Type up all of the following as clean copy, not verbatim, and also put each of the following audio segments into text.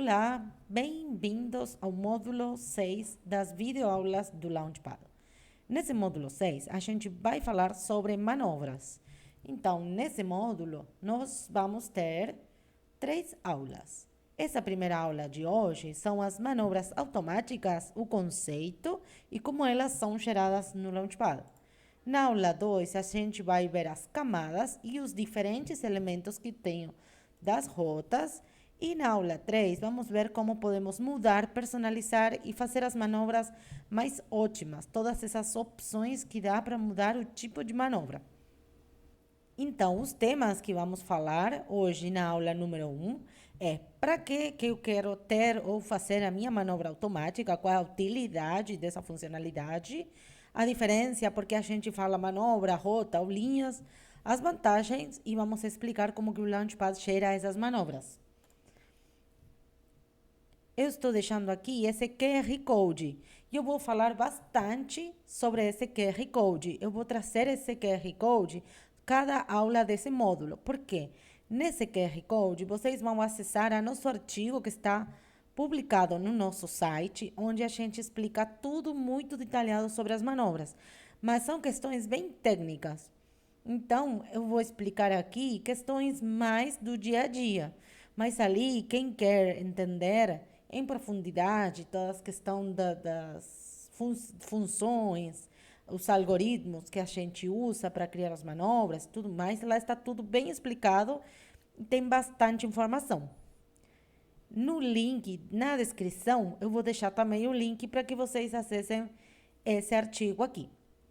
Olá, bem-vindos ao módulo 6 das videoaulas do Launchpad. Nesse módulo 6, a gente vai falar sobre manobras. Então, nesse módulo, nós vamos ter 3 aulas. Essa primeira aula de hoje são as manobras automáticas, o conceito e como elas são geradas no Launchpad. Na aula 2, a gente vai ver as camadas e os diferentes elementos que tem das rotas. E na aula 3, vamos ver como podemos mudar, personalizar e fazer as manobras mais ótimas. Todas essas opções que dá para mudar o tipo de manobra. Então, os temas que vamos falar hoje na aula número 1 é para que eu quero ter ou fazer a minha manobra automática, qual é a utilidade dessa funcionalidade, a diferença, porque a gente fala manobra, rota ou linhas, as vantagens e vamos explicar como que o Launchpad gera essas manobras. Eu estou deixando aqui esse QR Code e eu vou falar bastante sobre esse QR Code. Eu vou trazer esse QR Code cada aula desse módulo. Por quê? Nesse QR Code, vocês vão acessar a nosso artigo que está publicado no nosso site, onde a gente explica tudo muito detalhado sobre as manobras. Mas são questões bem técnicas. Então, eu vou explicar aqui questões mais do dia a dia. Mas ali, quem quer entender em profundidade toda a questão das funções, os algoritmos que a gente usa para criar as manobras, tudo mais, lá está tudo bem explicado e tem bastante informação. No link, na descrição, eu vou deixar também o link para que vocês acessem esse artigo aqui.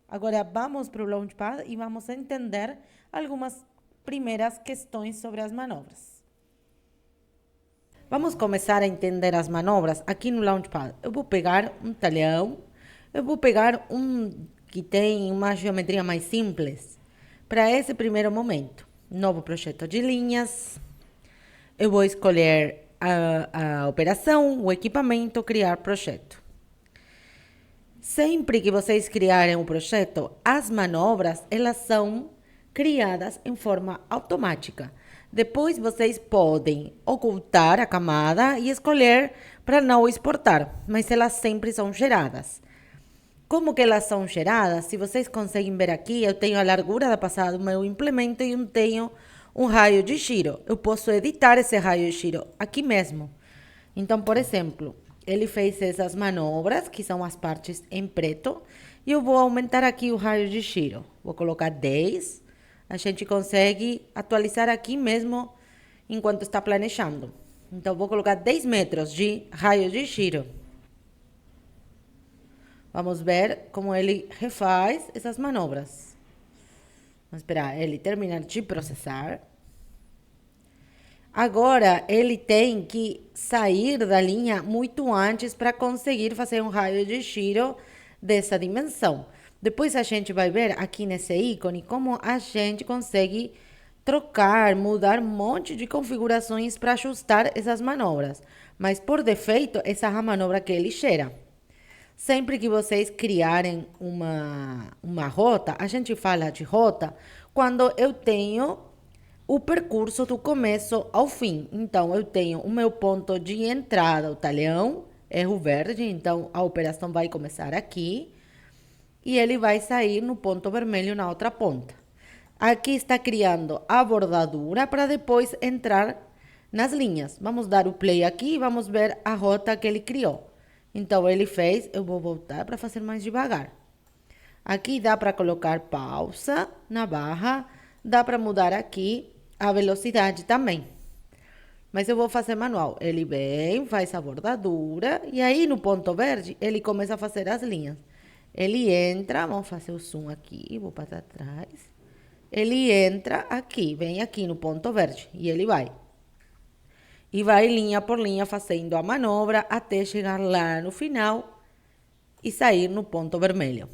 Agora, vamos para o Launchpad e vamos entender algumas primeiras questões sobre as manobras. Vamos começar a entender as manobras aqui no Launchpad. Eu vou pegar um talhão, eu vou pegar um que tem uma geometria mais simples para esse primeiro momento. Novo projeto de linhas. Eu vou escolher a operação, o equipamento, criar projeto. Sempre que vocês criarem um projeto, as manobras, elas são criadas em forma automática. Depois vocês podem ocultar a camada e escolher para não exportar, mas elas sempre são geradas. Como que elas são geradas? Se vocês conseguem ver aqui, eu tenho a largura da passada do meu implemento e eu tenho um raio de giro. Eu posso editar esse raio de giro aqui mesmo. Então, por exemplo, ele fez essas manobras, que são as partes em preto, e eu vou aumentar aqui o raio de giro. Vou colocar 10. A gente consegue atualizar aqui mesmo enquanto está planejando. Então, vou colocar 10 metros de raio de giro. Vamos ver como ele refaz essas manobras. Vamos esperar ele terminar de processar. Agora, ele tem que sair da linha muito antes para conseguir fazer um raio de giro dessa dimensão. Depois a gente vai ver aqui nesse ícone como a gente consegue trocar, mudar um monte de configurações para ajustar essas manobras. Mas por defeito, essa é a manobra que ele gera. Sempre que vocês criarem uma rota, a gente fala de rota quando eu tenho o percurso do começo ao fim. Então, eu tenho o meu ponto de entrada, o talhão, erro verde, então a operação vai começar aqui e ele vai sair no ponto vermelho na outra ponta. Aqui está criando a bordadura para depois entrar nas linhas. Vamos dar o play aqui e vamos ver a rota que ele criou. Então, ele fez, eu vou voltar para fazer mais devagar. Aqui dá para colocar pausa na barra, dá para mudar aqui a velocidade também. Mas eu vou fazer manual. Ele vem, faz a bordadura e aí no ponto verde ele começa a fazer as linhas. Ele entra, vamos fazer o zoom aqui, vou para trás. Ele entra aqui, vem aqui no ponto verde e ele vai. E vai linha por linha fazendo a manobra até chegar lá no final e sair no ponto vermelho,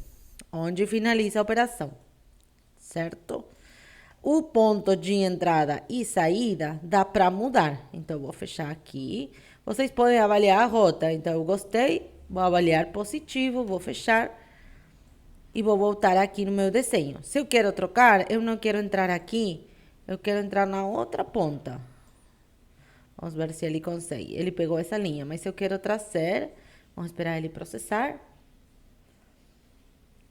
onde finaliza a operação, certo? O ponto de entrada e saída dá para mudar. Então, eu vou fechar aqui. Vocês podem avaliar a rota. Então, eu gostei, vou avaliar positivo, vou fechar e vou voltar aqui no meu desenho. Se eu quero trocar, eu não quero entrar aqui, eu quero entrar na outra ponta. Vamos ver se ele consegue. Ele pegou essa linha, mas se eu quero trazer, vamos esperar ele processar.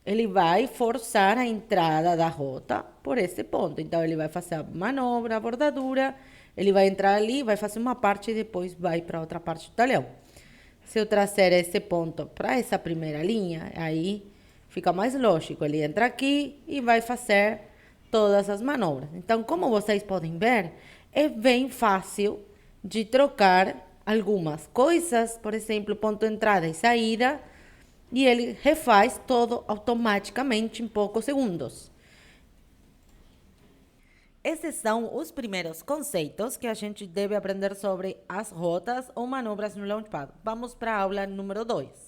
Ele vai forçar a entrada da rota por esse ponto. Então, ele vai fazer a manobra, a bordadura, ele vai entrar ali, vai fazer uma parte e depois vai para outra parte do talhão. Se eu trazer esse ponto para essa primeira linha, aí fica mais lógico. Ele entra aqui e vai fazer todas as manobras. Então, como vocês podem ver, é bem fácil de trocar algumas coisas, por exemplo, ponto de entrada e saída, e ele refaz todo automaticamente em poucos segundos. Esses são os primeiros conceitos que a gente deve aprender sobre as rotas ou manobras no Launchpad. Vamos para a aula número 2.